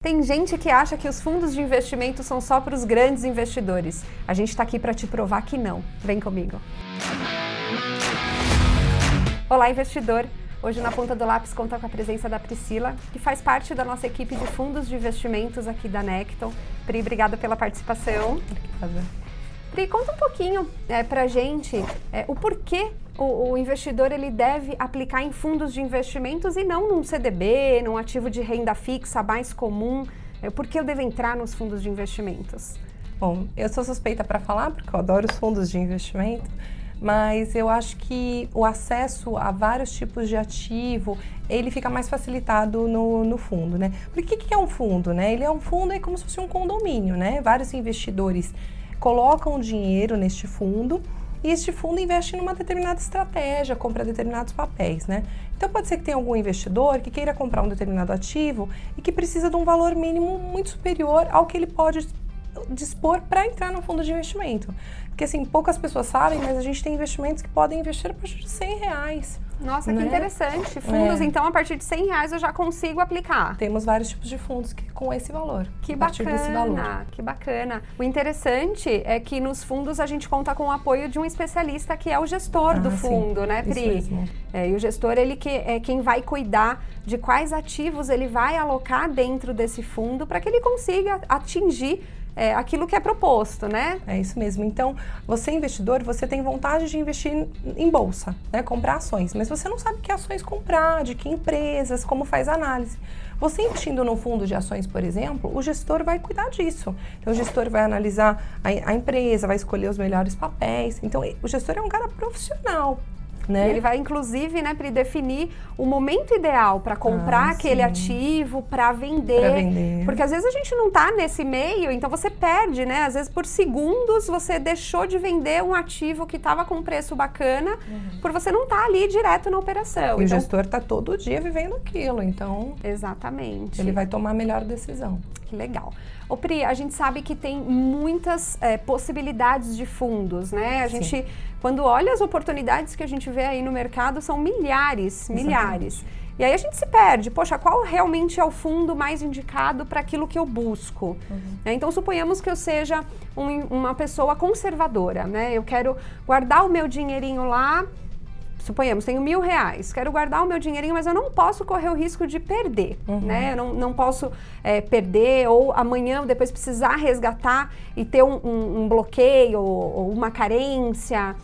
Tem gente que acha que os fundos de investimento são só para os grandes investidores. A gente está aqui para te provar que não. Vem comigo. Olá, investidor! Hoje na Ponta do Lápis conta com a presença da Priscila, que faz parte da nossa equipe de fundos de investimentos aqui da Necton. Pri, obrigada pela participação. Pri, conta um pouquinho para a gente o porquê o investidor ele deve aplicar em fundos de investimentos e não num CDB, num ativo de renda fixa mais comum. Por que eu devo entrar nos fundos de investimentos? Bom, eu sou suspeita para falar porque eu adoro os fundos de investimento, mas eu acho que o acesso a vários tipos de ativo, ele fica mais facilitado no fundo, né? Porque o que é um fundo, né? Ele é um fundo, é como se fosse um condomínio, né? Vários investidores colocam dinheiro neste fundo e este fundo investe numa determinada estratégia, compra determinados papéis, né? Então pode ser que tenha algum investidor que queira comprar um determinado ativo e que precisa de um valor mínimo muito superior ao que ele pode dispor para entrar no fundo de investimento. Porque assim, poucas pessoas sabem, mas a gente tem investimentos que podem investir a partir de R$100. Nossa, né? Que interessante. Fundos, então, a partir de R$100 eu já consigo aplicar. Temos vários tipos de fundos com esse valor. Que a partir desse valor. Que bacana. O interessante é que nos fundos a gente conta com o apoio de um especialista que é o gestor do fundo, né, Pri? Isso mesmo. E o gestor, ele é quem vai cuidar de quais ativos ele vai alocar dentro desse fundo para que ele consiga atingir aquilo que é proposto, né? É isso mesmo. Então, você investidor, você tem vontade de investir em bolsa, né? Comprar ações, mas você não sabe que ações comprar, de que empresas, como faz a análise. Você investindo num fundo de ações, por exemplo, o gestor vai cuidar disso. Então, o gestor vai analisar a empresa, vai escolher os melhores papéis. Então, o gestor é um cara profissional. Né? Ele vai, inclusive, né, Pri, definir o momento ideal para comprar aquele ativo, para vender. Porque às vezes a gente não está nesse meio, então você perde, né? Às vezes por segundos você deixou de vender um ativo que estava com um preço bacana, por você não estar ali direto na operação. E o gestor está todo dia vivendo aquilo, então... Exatamente. Ele vai tomar a melhor decisão. Que legal. Ô Pri, a gente sabe que tem muitas possibilidades de fundos, né? A gente, quando olha as oportunidades que a gente vê aí no mercado, são milhares. E aí a gente se perde. Poxa, qual realmente é o fundo mais indicado para aquilo que eu busco? Então, suponhamos que eu seja uma pessoa conservadora, né? Eu quero guardar o meu dinheirinho lá. Suponhamos, tenho R$1.000, quero guardar o meu dinheirinho, mas eu não posso correr o risco de perder, né? Eu não posso perder ou amanhã depois precisar resgatar e ter um bloqueio ou uma carência.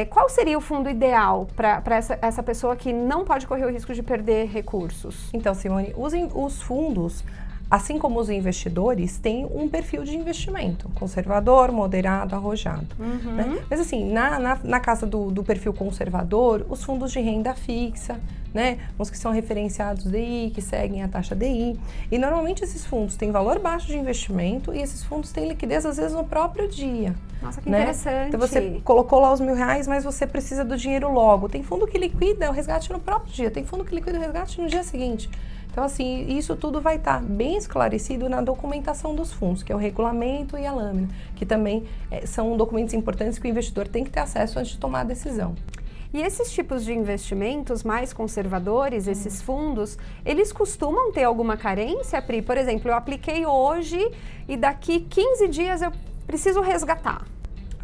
Qual seria o fundo ideal para essa pessoa que não pode correr o risco de perder recursos? Então, Simone, os fundos, assim como os investidores, têm um perfil de investimento conservador, moderado, arrojado. Né? Mas assim, na casa do perfil conservador, os fundos de renda fixa, né? Os que são referenciados DI, que seguem a taxa DI. E normalmente esses fundos têm valor baixo de investimento e esses fundos têm liquidez às vezes no próprio dia. Nossa, que interessante. Então você colocou lá os R$1.000, mas você precisa do dinheiro logo. Tem fundo que liquida o resgate no próprio dia, tem fundo que liquida o resgate no dia seguinte. Então, assim, isso tudo vai estar bem esclarecido na documentação dos fundos, que é o regulamento e a lâmina, que também são documentos importantes que o investidor tem que ter acesso antes de tomar a decisão. E esses tipos de investimentos mais conservadores, esses fundos, eles costumam ter alguma carência, Pri? Por exemplo, eu apliquei hoje e daqui 15 dias eu preciso resgatar.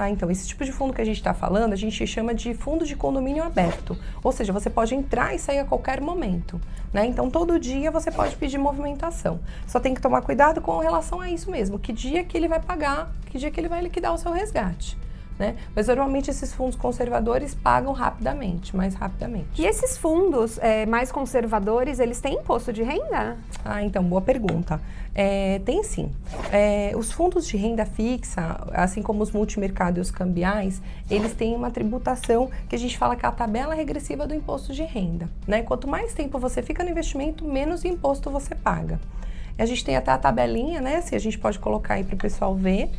Então, esse tipo de fundo que a gente está falando, a gente chama de fundo de condomínio aberto. Ou seja, você pode entrar e sair a qualquer momento, né? Então, todo dia você pode pedir movimentação. Só tem que tomar cuidado com relação a isso mesmo. Que dia que ele vai pagar, que dia que ele vai liquidar o seu resgate. Né? Mas normalmente esses fundos conservadores pagam mais rapidamente. E esses fundos mais conservadores, eles têm imposto de renda? Então, boa pergunta. Tem sim. Os fundos de renda fixa, assim como os multimercado e os cambiais, eles têm uma tributação que a gente fala que é a tabela regressiva do imposto de renda. Né? Quanto mais tempo você fica no investimento, menos imposto você paga. A gente tem até a tabelinha, né? Se a gente pode colocar aí para o pessoal ver.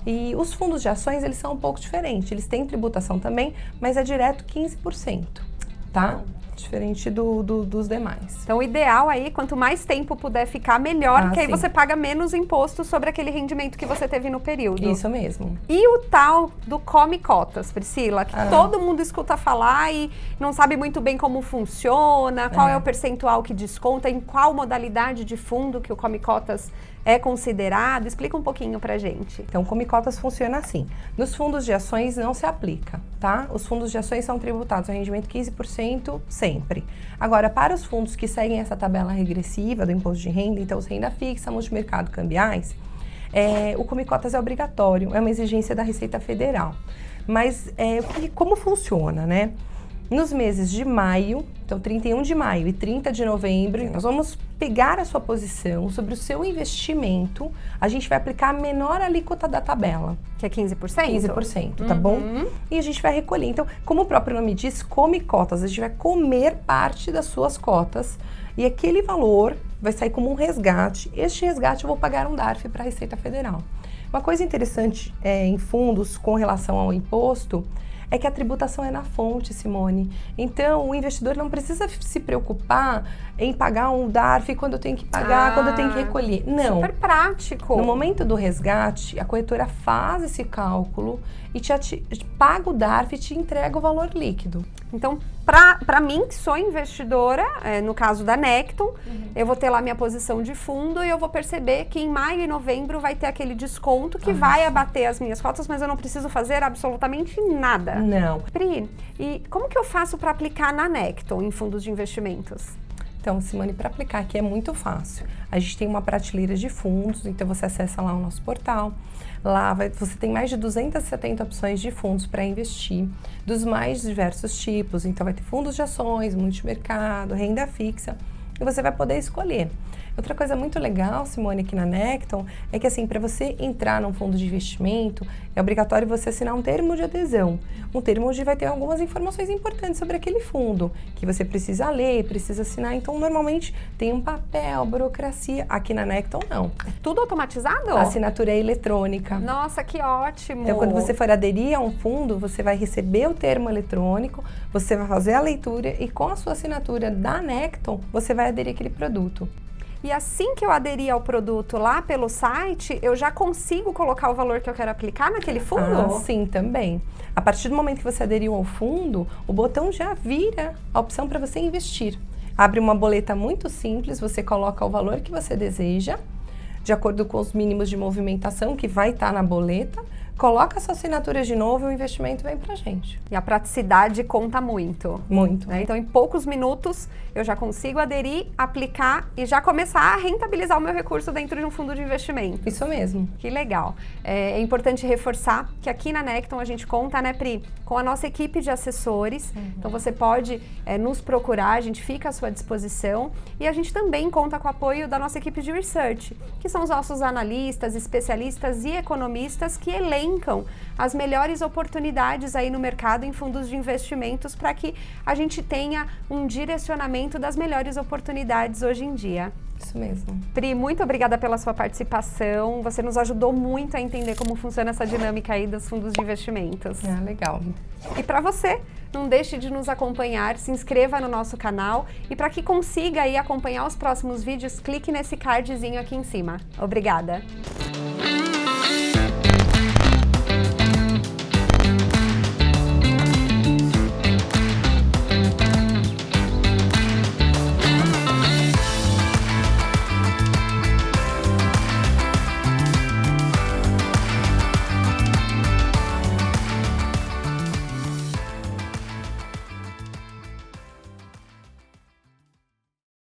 E os fundos de ações, eles são um pouco diferentes. Eles têm tributação também, mas é direto 15%, tá? diferente dos demais. Então, o ideal aí, quanto mais tempo puder ficar, melhor, porque aí você paga menos imposto sobre aquele rendimento que você teve no período. Isso mesmo. E o tal do Come Cotas, Priscila, que todo mundo escuta falar e não sabe muito bem como funciona, qual é o percentual que desconta, em qual modalidade de fundo que o Come Cotas é considerado? Explica um pouquinho pra gente. Então, o Come Cotas funciona assim. Nos fundos de ações não se aplica, tá? Os fundos de ações são tributados a rendimento 15% sempre. Agora, para os fundos que seguem essa tabela regressiva do imposto de renda, então os renda fixa, multimercado, cambiais, o Come Cotas é obrigatório, é uma exigência da Receita Federal. Mas como funciona, né? Nos meses de maio, então 31 de maio e 30 de novembro, nós vamos pegar a sua posição sobre o seu investimento, a gente vai aplicar a menor alíquota da tabela. Que é 15%? 15%, tá bom? E a gente vai recolher. Então, como o próprio nome diz, come cotas, a gente vai comer parte das suas cotas e aquele valor vai sair como um resgate. Este resgate eu vou pagar um DARF para a Receita Federal. Uma coisa interessante em fundos com relação ao imposto é que a tributação é na fonte, Simone. Então, o investidor não precisa se preocupar em pagar um DARF quando eu tenho que pagar, quando eu tenho que recolher. Não. Super prático. No momento do resgate, a corretora faz esse cálculo e te paga o DARF e te entrega o valor líquido. Então, para mim, que sou investidora, no caso da Necton, eu vou ter lá minha posição de fundo e eu vou perceber que em maio e novembro vai ter aquele desconto que vai abater as minhas cotas, mas eu não preciso fazer absolutamente nada. Não. Pri, e como que eu faço para aplicar na Necton em fundos de investimentos? Então, Simone, para aplicar aqui é muito fácil. A gente tem uma prateleira de fundos, então você acessa lá o nosso portal. Lá você tem mais de 270 opções de fundos para investir, dos mais diversos tipos. Então, vai ter fundos de ações, multimercado, renda fixa, e você vai poder escolher. Outra coisa muito legal, Simone, aqui na Necton, é que assim, para você entrar num fundo de investimento, é obrigatório você assinar um termo de adesão. Um termo onde vai ter algumas informações importantes sobre aquele fundo, que você precisa ler, precisa assinar. Então, normalmente, tem um papel, burocracia. Aqui na Necton, não. É tudo automatizado? A assinatura é eletrônica. Nossa, que ótimo! Então, quando você for aderir a um fundo, você vai receber o termo eletrônico, você vai fazer a leitura e com a sua assinatura da Necton, você vai aderir àquele produto. E assim que eu aderir ao produto lá pelo site, eu já consigo colocar o valor que eu quero aplicar naquele fundo? Sim, também. A partir do momento que você aderiu ao fundo, o botão já vira a opção para você investir. Abre uma boleta muito simples, você coloca o valor que você deseja, de acordo com os mínimos de movimentação que vai estar na boleta, coloca a sua assinatura de novo e o investimento vem pra gente. E a praticidade conta muito. Muito. Né? Então, em poucos minutos, eu já consigo aderir, aplicar e já começar a rentabilizar o meu recurso dentro de um fundo de investimento. Isso mesmo. Que legal. É importante reforçar que aqui na Necton a gente conta, né, Pri, com a nossa equipe de assessores. Então, você pode nos procurar, a gente fica à sua disposição. E a gente também conta com o apoio da nossa equipe de research, que são os nossos analistas, especialistas e economistas que elencam as melhores oportunidades aí no mercado em fundos de investimentos para que a gente tenha um direcionamento das melhores oportunidades hoje em dia. Isso mesmo. Pri, muito obrigada pela sua participação. Você nos ajudou muito a entender como funciona essa dinâmica aí dos fundos de investimentos. Legal. E para você, não deixe de nos acompanhar, se inscreva no nosso canal e para que consiga aí acompanhar os próximos vídeos, clique nesse cardzinho aqui em cima. Obrigada!